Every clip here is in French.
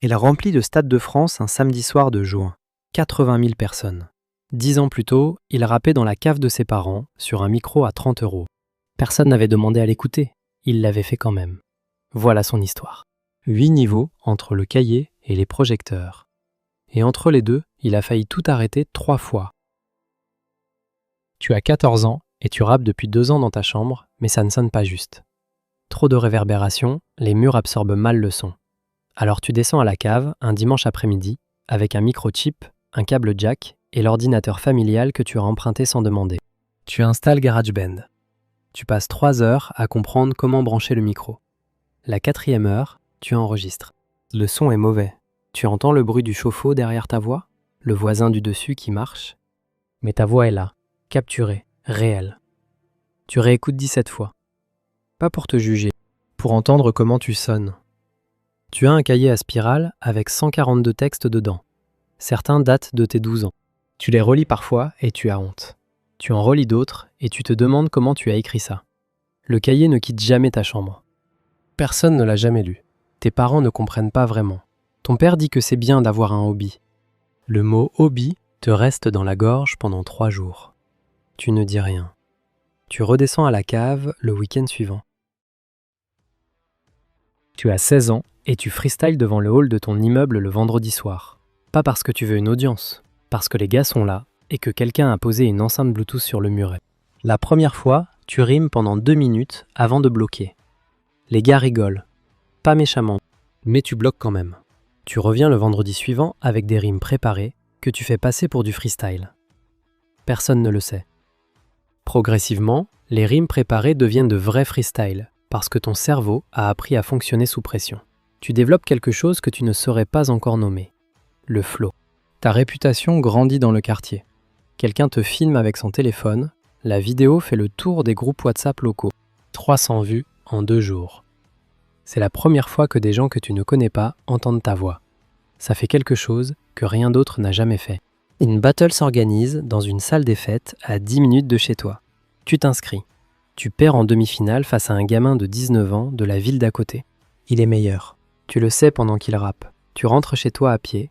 Il remplit le Stade de France un samedi soir de juin. 80 000 personnes. 10 ans plus tôt, il rappait dans la cave de ses parents, sur un micro à 30 €. Personne n'avait demandé à l'écouter, il l'avait fait quand même. Voilà son histoire. 8 niveaux entre le cahier et les projecteurs. Et entre les deux, il a failli tout arrêter 3 fois. Tu as 14 ans et tu rappes depuis 2 ans dans ta chambre, mais ça ne sonne pas juste. Trop de réverbération, les murs absorbent mal le son. Alors tu descends à la cave un dimanche après-midi avec un microchip, un câble jack et l'ordinateur familial que tu as emprunté sans demander. Tu installes GarageBand. Tu passes 3 heures à comprendre comment brancher le micro. La 4e heure, tu enregistres. Le son est mauvais. Tu entends le bruit du chauffe-eau derrière ta voix, le voisin du dessus qui marche. Mais ta voix est là, capturée, réelle. Tu réécoutes 17 fois. Pas pour te juger, pour entendre comment tu sonnes. Tu as un cahier à spirale avec 142 textes dedans. Certains datent de tes 12 ans. Tu les relis parfois et tu as honte. Tu en relis d'autres et tu te demandes comment tu as écrit ça. Le cahier ne quitte jamais ta chambre. Personne ne l'a jamais lu. Tes parents ne comprennent pas vraiment. Ton père dit que c'est bien d'avoir un hobby. Le mot hobby te reste dans la gorge pendant 3 jours. Tu ne dis rien. Tu redescends à la cave le week-end suivant. Tu as 16 ans et tu freestyles devant le hall de ton immeuble le vendredi soir. Pas parce que tu veux une audience, parce que les gars sont là et que quelqu'un a posé une enceinte Bluetooth sur le muret. La première fois, tu rimes pendant 2 minutes avant de bloquer. Les gars rigolent, pas méchamment, mais tu bloques quand même. Tu reviens le vendredi suivant avec des rimes préparées que tu fais passer pour du freestyle. Personne ne le sait. Progressivement, les rimes préparées deviennent de vrais freestyles parce que ton cerveau a appris à fonctionner sous pression. Tu développes quelque chose que tu ne saurais pas encore nommer, le flow. Ta réputation grandit dans le quartier. Quelqu'un te filme avec son téléphone, la vidéo fait le tour des groupes WhatsApp locaux. 300 vues en 2 jours. C'est la première fois que des gens que tu ne connais pas entendent ta voix. Ça fait quelque chose que rien d'autre n'a jamais fait. Une battle s'organise dans une salle des fêtes à 10 minutes de chez toi. Tu t'inscris. Tu perds en demi-finale face à un gamin de 19 ans de la ville d'à côté. Il est meilleur. Tu le sais pendant qu'il rappe. Tu rentres chez toi à pied.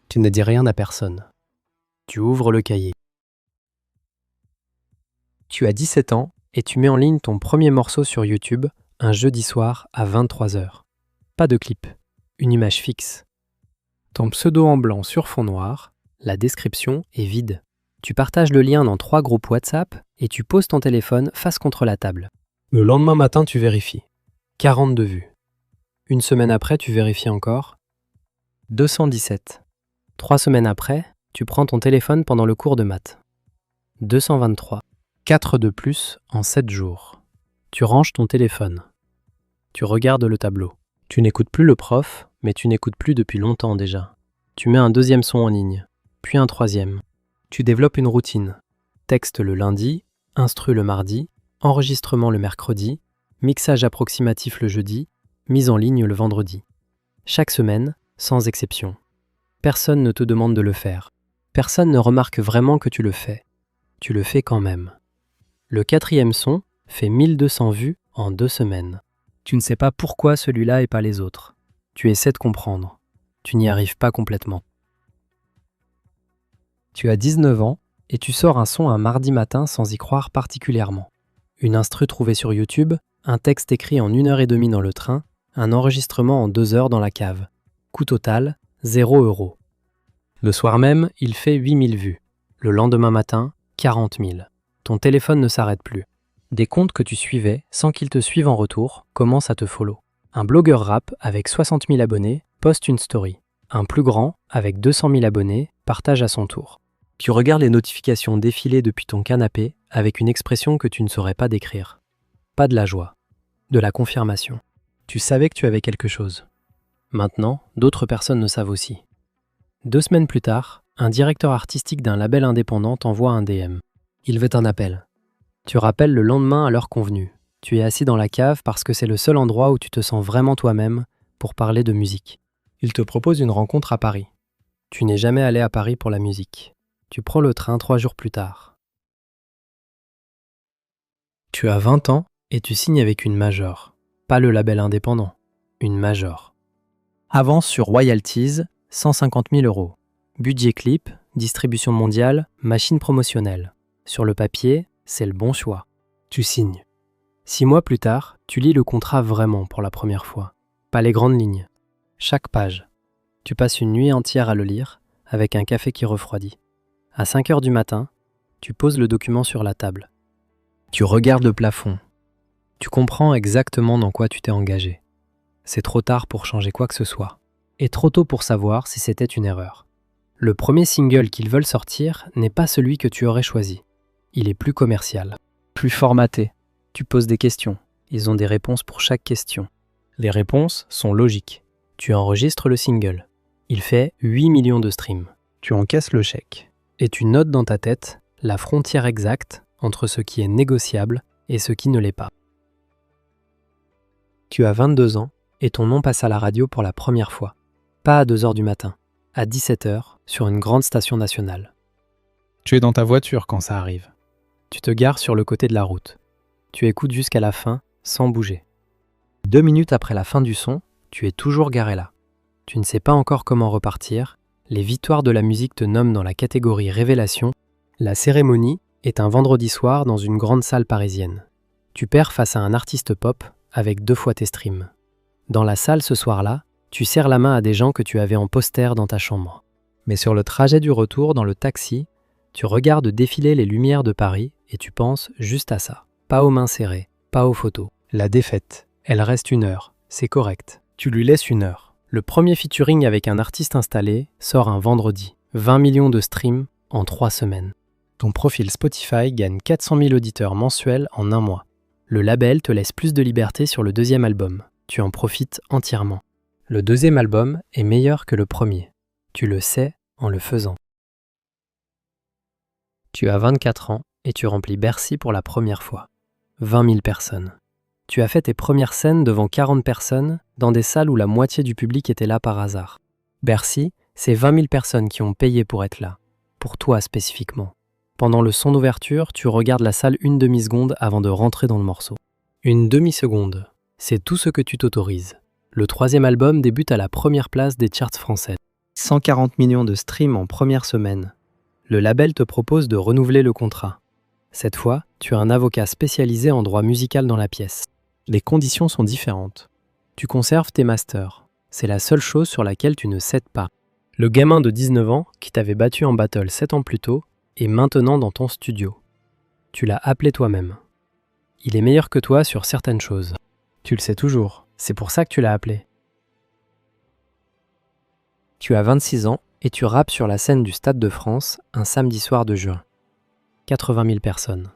Tu ne dis rien à personne. Tu ouvres le cahier. Tu as 17 ans et tu mets en ligne ton premier morceau sur YouTube un jeudi soir à 23 h. Pas de clip, une image fixe. Ton pseudo en blanc sur fond noir, la description est vide. Tu partages le lien dans 3 groupes WhatsApp et tu poses ton téléphone face contre la table. Le lendemain matin, tu vérifies. 42 vues. Une semaine après, tu vérifies encore. 217. 3 semaines après, tu prends ton téléphone pendant le cours de maths. 223. 4 de plus en 7 jours. Tu ranges ton téléphone. Tu regardes le tableau. Tu n'écoutes plus le prof, mais tu n'écoutes plus depuis longtemps déjà. Tu mets un 2e son en ligne, puis un 3e. Tu développes une routine. Texte le lundi, instru le mardi, enregistrement le mercredi, mixage approximatif le jeudi, mise en ligne le vendredi. Chaque semaine, sans exception. Personne ne te demande de le faire. Personne ne remarque vraiment que tu le fais. Tu le fais quand même. Le 4e son fait 1200 vues en 2 semaines. Tu ne sais pas pourquoi celui-là et pas les autres. Tu essaies de comprendre. Tu n'y arrives pas complètement. Tu as 19 ans et tu sors un son un mardi matin sans y croire particulièrement. Une instru trouvée sur YouTube, un texte écrit en 1h30 dans le train, un enregistrement en 2 heures dans la cave. Coût total, 0 €. Le soir même, il fait 8000 vues. Le lendemain matin, 40 000. Ton téléphone ne s'arrête plus. Des comptes que tu suivais sans qu'ils te suivent en retour commencent à te follow. Un blogueur rap avec 60 000 abonnés poste une story. Un plus grand, avec 200 000 abonnés, partage à son tour. Tu regardes les notifications défiler depuis ton canapé avec une expression que tu ne saurais pas décrire. Pas de la joie, de la confirmation. Tu savais que tu avais quelque chose. Maintenant, d'autres personnes le savent aussi. 2 semaines plus tard, un directeur artistique d'un label indépendant t'envoie un DM. Il veut un appel. Tu rappelles le lendemain à l'heure convenue. Tu es assis dans la cave parce que c'est le seul endroit où tu te sens vraiment toi-même pour parler de musique. Il te propose une rencontre à Paris. Tu n'es jamais allé à Paris pour la musique. Tu prends le train 3 jours plus tard. Tu as 20 ans et tu signes avec une major. Pas le label indépendant, une major. Avance sur royalties, 150 000 euros. Budget clip, distribution mondiale, machine promotionnelle. Sur le papier, c'est le bon choix. Tu signes. 6 mois plus tard, tu lis le contrat vraiment pour la première fois. Pas les grandes lignes. Chaque page. Tu passes une nuit entière à le lire, avec un café qui refroidit. À 5 heures du matin, tu poses le document sur la table. Tu regardes le plafond. Tu comprends exactement dans quoi tu t'es engagé. C'est trop tard pour changer quoi que ce soit. Et trop tôt pour savoir si c'était une erreur. Le premier single qu'ils veulent sortir n'est pas celui que tu aurais choisi. Il est plus commercial, plus formaté. Tu poses des questions. Ils ont des réponses pour chaque question. Les réponses sont logiques. Tu enregistres le single. Il fait 8 millions de streams. Tu encaisses le chèque. Et tu notes dans ta tête la frontière exacte entre ce qui est négociable et ce qui ne l'est pas. Tu as 22 ans et ton nom passe à la radio pour la première fois. Pas à 2 heures du matin, à 17 heures sur une grande station nationale. Tu es dans ta voiture quand ça arrive. Tu te gares sur le côté de la route. Tu écoutes jusqu'à la fin sans bouger. 2 minutes après la fin du son, tu es toujours garé là. Tu ne sais pas encore comment repartir. Les victoires de la musique te nomment dans la catégorie Révélation. La cérémonie est un vendredi soir dans une grande salle parisienne. Tu perds face à un artiste pop avec 2 fois tes streams. Dans la salle ce soir-là, tu serres la main à des gens que tu avais en poster dans ta chambre. Mais sur le trajet du retour dans le taxi, tu regardes défiler les lumières de Paris et tu penses juste à ça. Pas aux mains serrées, pas aux photos. La défaite, elle reste 1 heure, c'est correct. Tu lui laisses 1 heure. Le premier featuring avec un artiste installé sort un vendredi. 20 millions de streams en 3 semaines. Ton profil Spotify gagne 400 000 auditeurs mensuels en 1 mois. Le label te laisse plus de liberté sur le 2e album. Tu en profites entièrement. Le 2e album est meilleur que le premier. Tu le sais en le faisant. Tu as 24 ans et tu remplis Bercy pour la première fois. 20 000 personnes. Tu as fait tes premières scènes devant 40 personnes dans des salles où la moitié du public était là par hasard. Bercy, c'est 20 000 personnes qui ont payé pour être là. Pour toi spécifiquement. Pendant le son d'ouverture, tu regardes la salle une demi-seconde avant de rentrer dans le morceau. Une demi-seconde, c'est tout ce que tu t'autorises. Le 3e album débute à la première place des charts français. 140 millions de streams en première semaine. Le label te propose de renouveler le contrat. Cette fois, tu as un avocat spécialisé en droit musical dans la pièce. Les conditions sont différentes. Tu conserves tes masters. C'est la seule chose sur laquelle tu ne cèdes pas. Le gamin de 19 ans qui t'avait battu en battle 7 ans plus tôt est maintenant dans ton studio. Tu l'as appelé toi-même. Il est meilleur que toi sur certaines choses. Tu le sais toujours, c'est pour ça que tu l'as appelé. Tu as 26 ans et tu rappes sur la scène du Stade de France un samedi soir de juin. 80 000 personnes.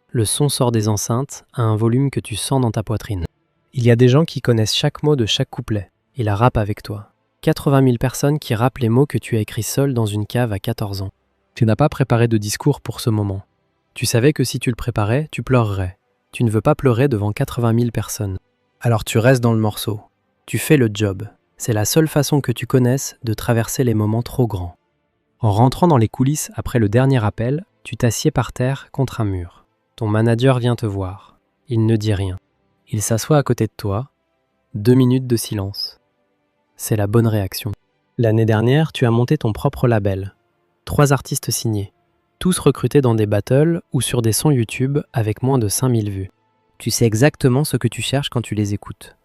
Le son sort des enceintes à un volume que tu sens dans ta poitrine. Il y a des gens qui connaissent chaque mot de chaque couplet et la rappent avec toi. 80 000 personnes qui rappent les mots que tu as écrits seul dans une cave à 14 ans. Tu n'as pas préparé de discours pour ce moment. Tu savais que si tu le préparais, tu pleurerais. Tu ne veux pas pleurer devant 80 000 personnes. Alors tu restes dans le morceau. Tu fais le job. C'est la seule façon que tu connaisses de traverser les moments trop grands. En rentrant dans les coulisses après le dernier appel, tu t'assieds par terre contre un mur. Ton manager vient te voir. Il ne dit rien. Il s'assoit à côté de toi. 2 minutes de silence. C'est la bonne réaction. L'année dernière, tu as monté ton propre label. 3 artistes signés. Tous recrutés dans des battles ou sur des sons YouTube avec moins de 5000 vues. Tu sais exactement ce que tu cherches quand tu les écoutes.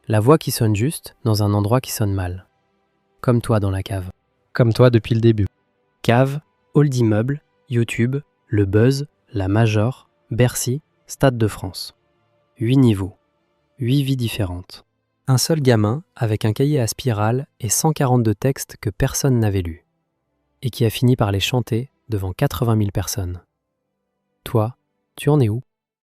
La voix qui sonne juste dans un endroit qui sonne mal. Comme toi dans la cave. Comme toi depuis le début. Cave, hall d'immeuble, YouTube, le buzz, la Major, Bercy, Stade de France. 8 niveaux. 8 vies différentes. Un seul gamin avec un cahier à spirale et 142 textes que personne n'avait lus. Et qui a fini par les chanter devant 80 000 personnes. Toi, tu en es où ?